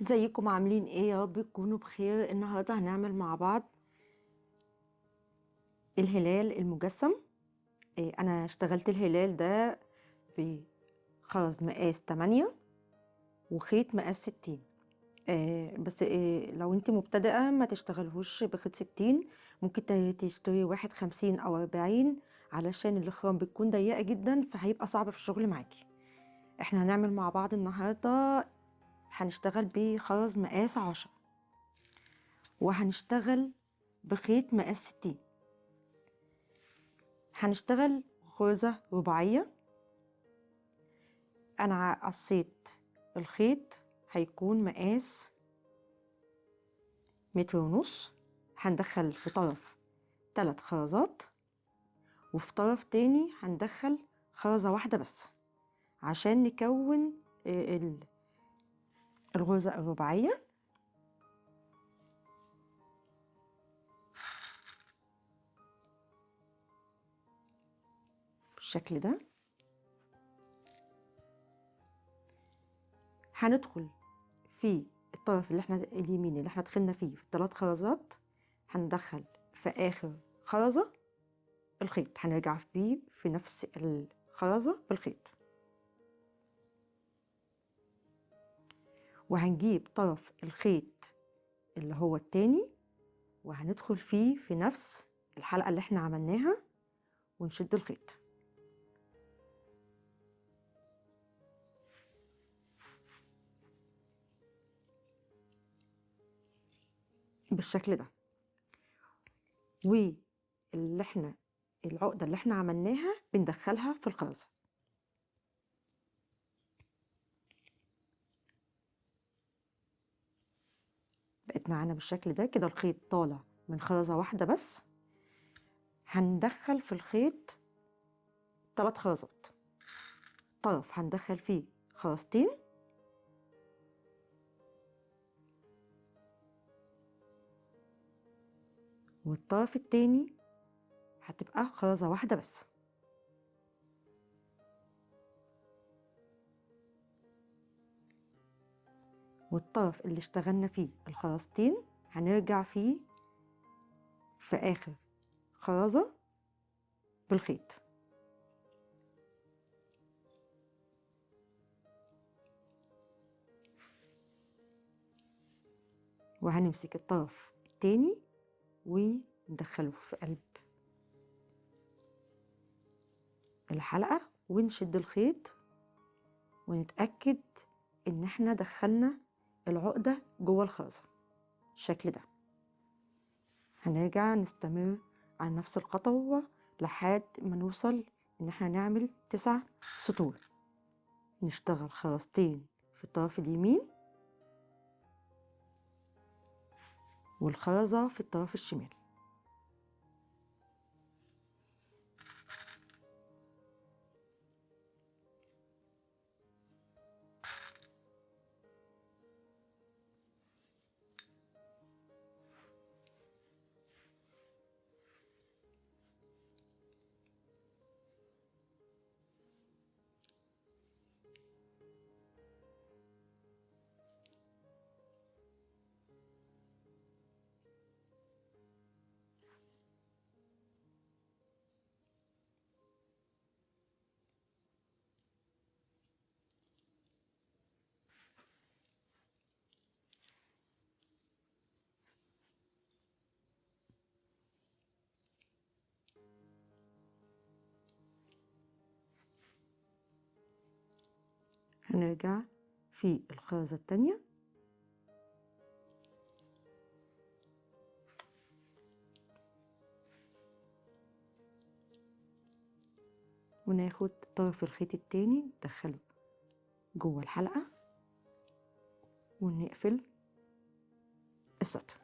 ازيكم عاملين ايه؟ يا رب تكونوا بخير. النهارده هنعمل مع بعض الهلال المجسم. انا اشتغلت الهلال ده بخرز مقاس 8 وخيط مقاس 60. بس لو انت مبتدئة ما تشتغلهوش بخيط 60. ممكن تشتري واحد 50 او 40 علشان الاخرام بتكون ضيقة جدا فهيبقى صعب في الشغل معاكي. احنا هنعمل مع بعض النهارده، هنشتغل بخرز مقاس 10 وهنشتغل بخيط مقاس 60. هنشتغل خرزة رباعية. انا قصيت الخيط هيكون مقاس 1.5 متر. هندخل في طرف 3 خرزات وفي طرف تاني هندخل خرزة واحدة بس عشان نكون الغرزة الرباعية. بالشكل ده هندخل في الطرف اللي احنا اليمين اللي احنا دخلنا فيه في ال3 خرزات، هندخل في اخر خرزة الخيط، هنرجع بيه في نفس الخرزة بالخيط، وهنجيب طرف الخيط اللي هو التاني وهندخل فيه في نفس الحلقة اللي احنا عملناها ونشد الخيط بالشكل ده. واللي احنا العقدة اللي احنا عملناها بندخلها في الخرزة. بقت معانا بالشكل ده كده، الخيط طالع من خرزة واحدة بس. هندخل في الخيط 3 خرزات، طرف هندخل فيه خرزتين والطرف التاني هتبقى خرزة واحدة بس. والطرف اللي اشتغلنا فيه الخرزتين هنرجع فيه في آخر خرزة بالخيط، وهنمسك الطرف التاني وندخله في قلب الحلقة ونشد الخيط ونتأكد ان احنا دخلنا العقدة جوه الخرزة بالشكل ده. هنرجع نستمر على نفس الخطوة لحد ما نوصل ان احنا نعمل 9 سطور. نشتغل خرزتين في الطرف اليمين والخرزة في الطرف الشمال. هنرجع في الخرزة التانية وناخد طرف الخيط التاني ندخله جوه الحلقة ونقفل السطر.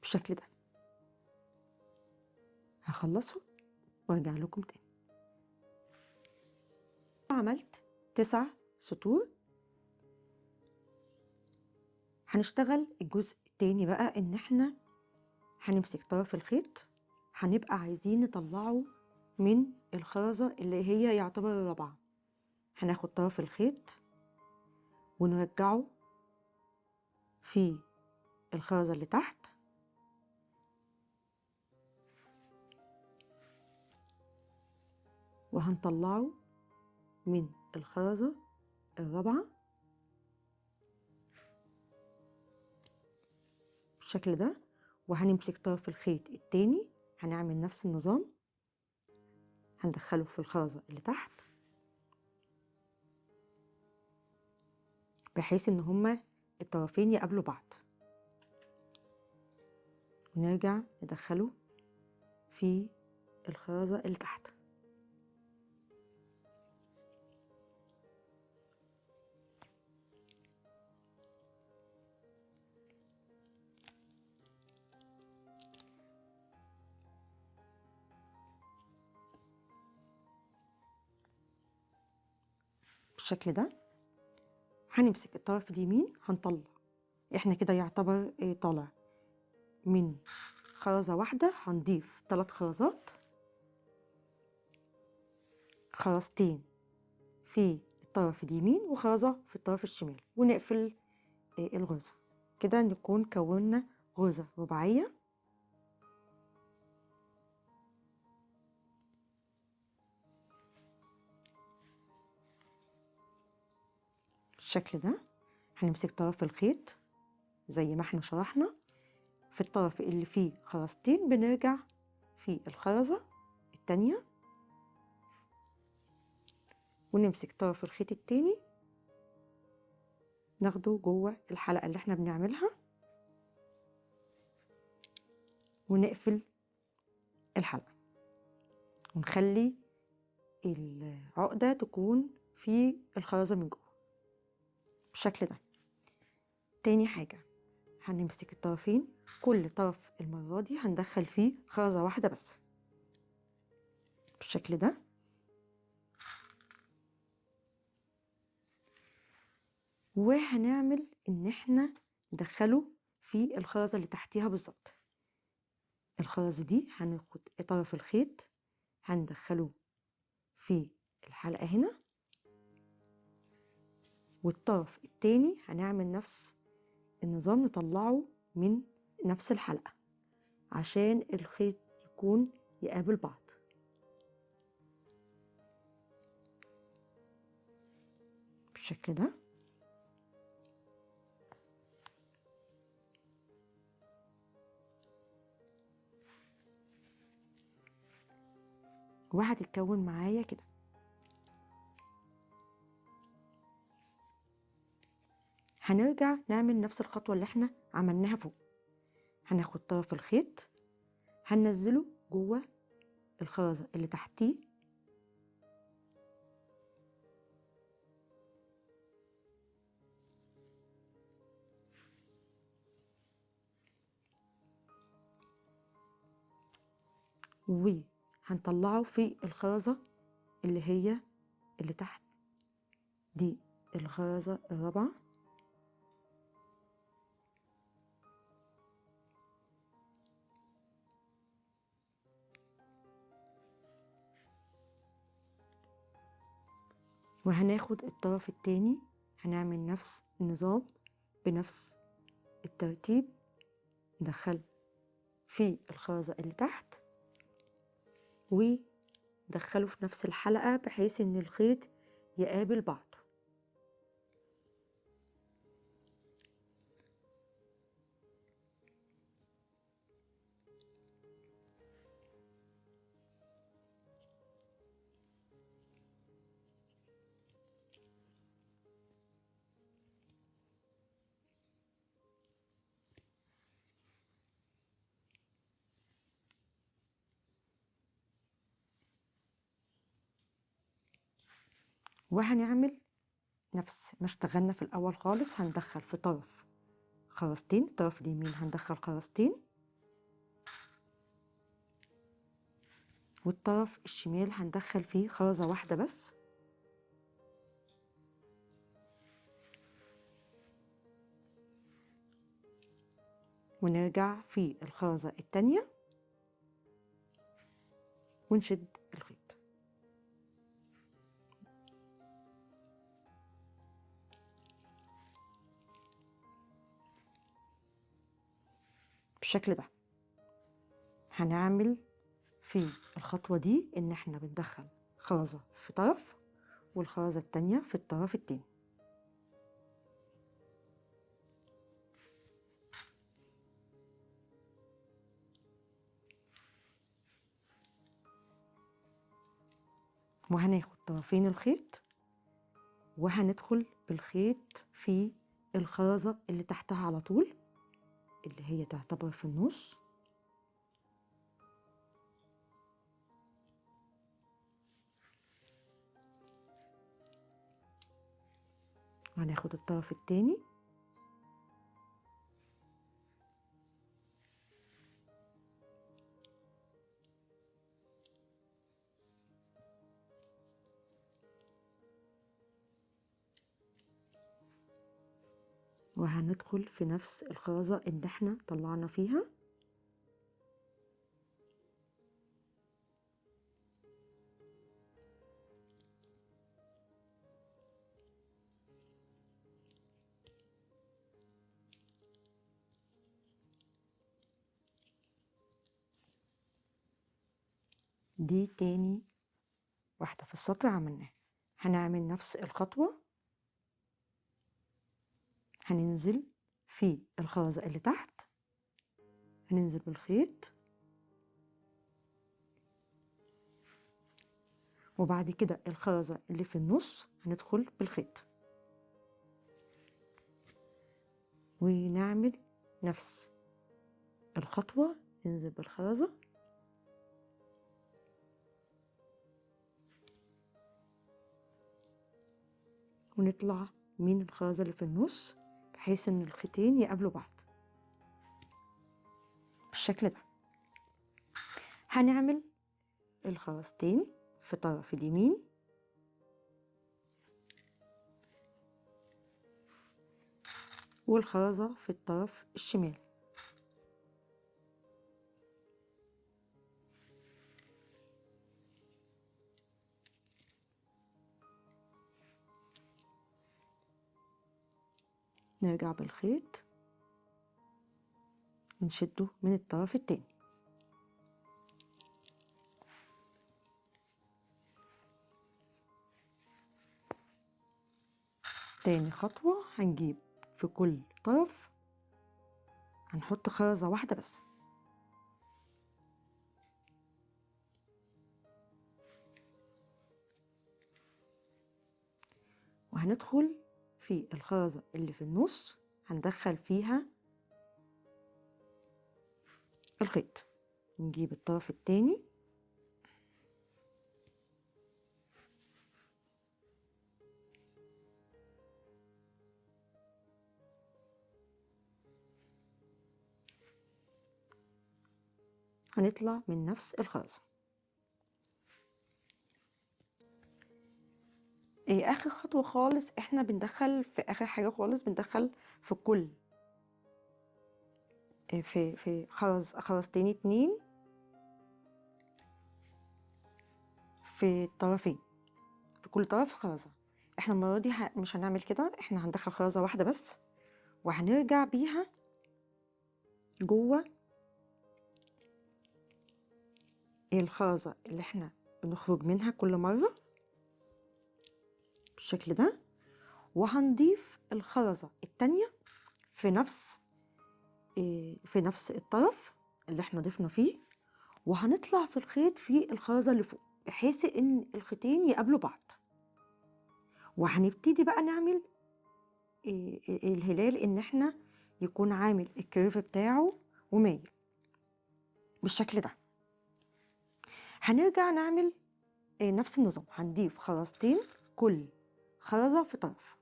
بالشكل ده هخلصه وارجع لكم تاني. عملت 9 سطور. هنشتغل الجزء التاني بقى ان احنا هنمسك طرف الخيط، هنبقى عايزين نطلعه من الخرزة اللي هي يعتبر الرابعة. هناخد طرف الخيط ونرجعه في الخرزة اللي تحت، وهنطلعه من الخرزة الرابعة بالشكل ده. وهنمسك طرف الخيط التاني، هنعمل نفس النظام، هندخله في الخرزة اللي تحت بحيث ان هما الطرفين يقابلوا بعض، ونرجع ندخله في الخرزة اللي تحت. بالشكل ده هنمسك الطرف اليمين هنطلع، احنا كده يعتبر طالع من خرزة واحدة، هنضيف 3 خرزات، خرزتين في الطرف اليمين وخرزة في الطرف الشمال، ونقفل الغرزة كده، نكون كونا غرزة رباعية. بالشكل ده هنمسك طرف الخيط زي ما احنا شرحنا، في الطرف اللي فيه خرزتين بنرجع في الخرزة التانية، ونمسك طرف الخيط التاني ناخده جوه الحلقة اللي احنا بنعملها، ونقفل الحلقة، ونخلي العقدة تكون في الخرزة من جوه بالشكل ده. تاني حاجة هنمسك الطرفين، كل طرف المرة دي هندخل فيه خرزة واحدة بس بالشكل ده، وهنعمل ان احنا ندخله في الخرزة اللي تحتيها بالظبط. الخرزة دي هناخد طرف الخيط هندخله في الحلقة هنا، والطرف التاني هنعمل نفس النظام، نطلعه من نفس الحلقة عشان الخيط يكون يقابل بعض بالشكل ده. وهتتكون معايا كده. هنرجع نعمل نفس الخطوة اللي احنا عملناها فوق، هناخد طرف الخيط هننزله جوه الخرزة اللي تحتيه، وهنطلعه في الخرزة اللي هي اللي تحت دي، الخرزة الرابعة، وهناخد الطرف التاني هنعمل نفس النظام بنفس الترتيب، ندخل في الخرزة اللي تحت ودخله في نفس الحلقة بحيث ان الخيط يقابل بعضه. وهنعمل نفس ما اشتغلنا في الاول خالص، هندخل في طرف خرزتين، الطرف اليمين هندخل خرزتين، والطرف الشمال هندخل فيه خرزة واحدة بس، ونرجع في الخرزة التانية ونشد الخيط. بالشكل ده. هنعمل في الخطوة دي ان احنا بندخل خرزة في طرف والخرزة التانية في الطرف التاني. وهناخد طرفين الخيط وهندخل بالخيط في الخرزة اللي تحتها على طول، اللي هي تعتبر في النص. وهناخد الطرف التاني وهندخل في نفس الخرزة اللي احنا طلعنا فيها. دي تاني واحدة في السطر عملناها. هنعمل نفس الخطوة، هننزل في الخرزة اللي تحت، هننزل بالخيط وبعد كده الخرزة اللي في النص هندخل بالخيط ونعمل نفس الخطوة. ننزل بالخرزة ونطلع من الخرزة اللي في النص بحيث ان الخيطين يقابلوا بعض بالشكل ده. هنعمل الخرزتين في طرف اليمين والخرزة في الطرف الشمال. نرجع بالخيط ونشده من الطرف التاني. تاني خطوة هنجيب في كل طرف هنحط خرزة واحدة بس، وهندخل في الخرزة اللي في النص هندخل فيها الخيط. نجيب الطرف التاني هنطلع من نفس الخرزة. اخر خطوة خالص احنا بندخل في اخر حاجة خالص، بندخل في كل في خرزتين اتنين في الطرفين، في كل طرف خرزة. احنا المرة دي مش هنعمل كده، احنا هندخل خرزة واحدة بس وهنرجع بيها جوه الخرزة اللي احنا بنخرج منها كل مرة بالشكل ده، وهنضيف الخرزة التانية في نفس الطرف اللي احنا ضفنا فيه، وهنطلع في الخيط في الخرزة اللي فوق بحيث ان الخيطين يقابلوا بعض. وهنبتدي بقى نعمل الهلال ان احنا يكون عامل الكيرف بتاعه ومايل بالشكل ده. هنرجع نعمل نفس النظام، هنضيف خرزتين كل خرزة في طرف،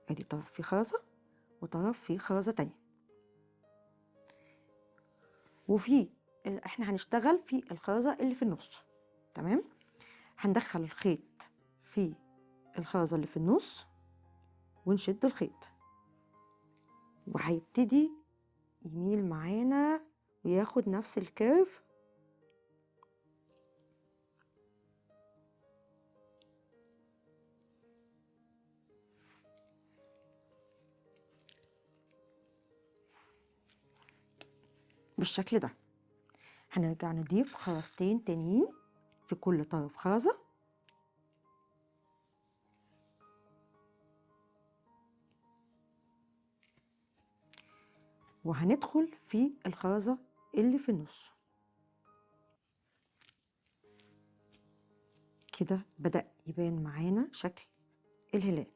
ادي طرف فيه خرزة وطرف فيه خرزة تانية، احنا هنشتغل في الخرزة اللي في النص. تمام. هندخل الخيط في الخرزة اللي في النص ونشد الخيط، وهيبتدي يميل معانا وياخد نفس الكيرف. بالشكل ده. هنرجع نضيف خرزتين تانيين في كل طرف خرزة، وهندخل في الخرزة اللي في النص. كده بدأ يبان معانا شكل الهلال.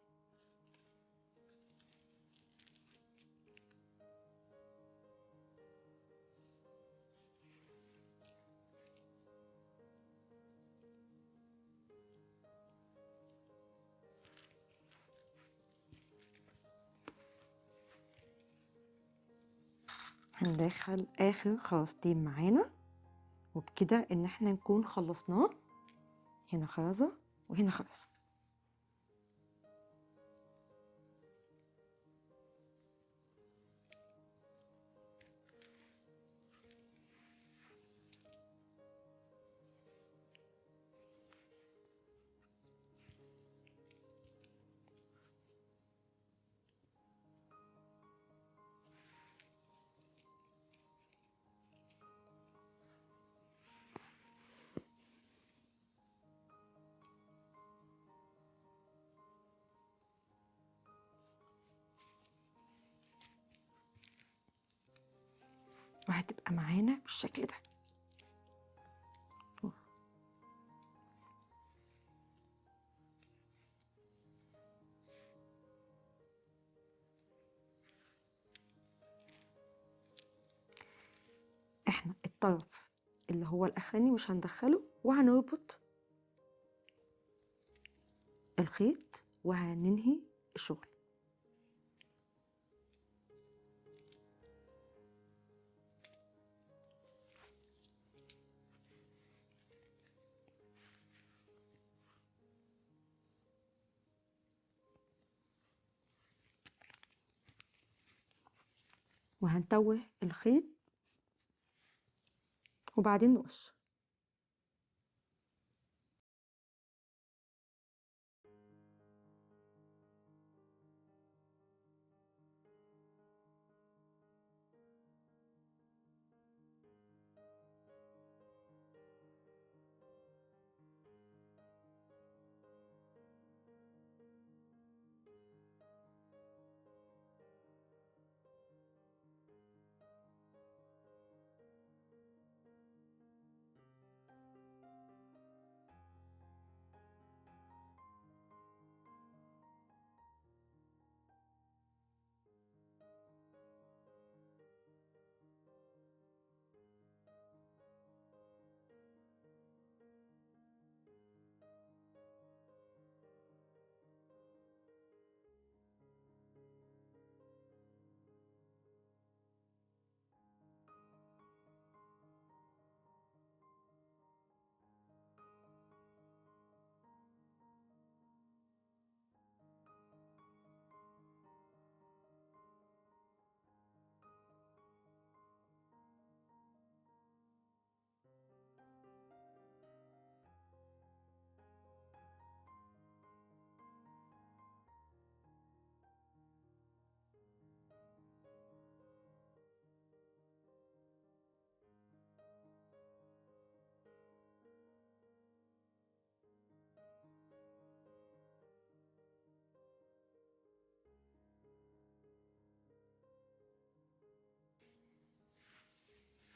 هندخل آخر خرزتين معانا، وبكده إن احنا نكون خلصناه. هنا خرزة وهنا خرزة. وهتبقى معانا بالشكل ده. احنا الطرف اللي هو الاخراني مش هندخله، وهنربط الخيط وهننهي الشغل. وهنتوه الخيط وبعدين نقص.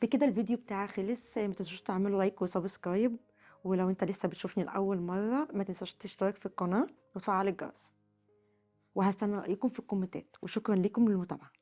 بكده الفيديو بتاعي خلص. ما تنسوش تعملوا لايك وسبسكرايب، ولو انت لسه بتشوفني لاول مره ما تنساش تشترك في القناه وتفعل الجرس. وهستنى رايكم في الكومنتات، وشكرا لكم للمتابعه.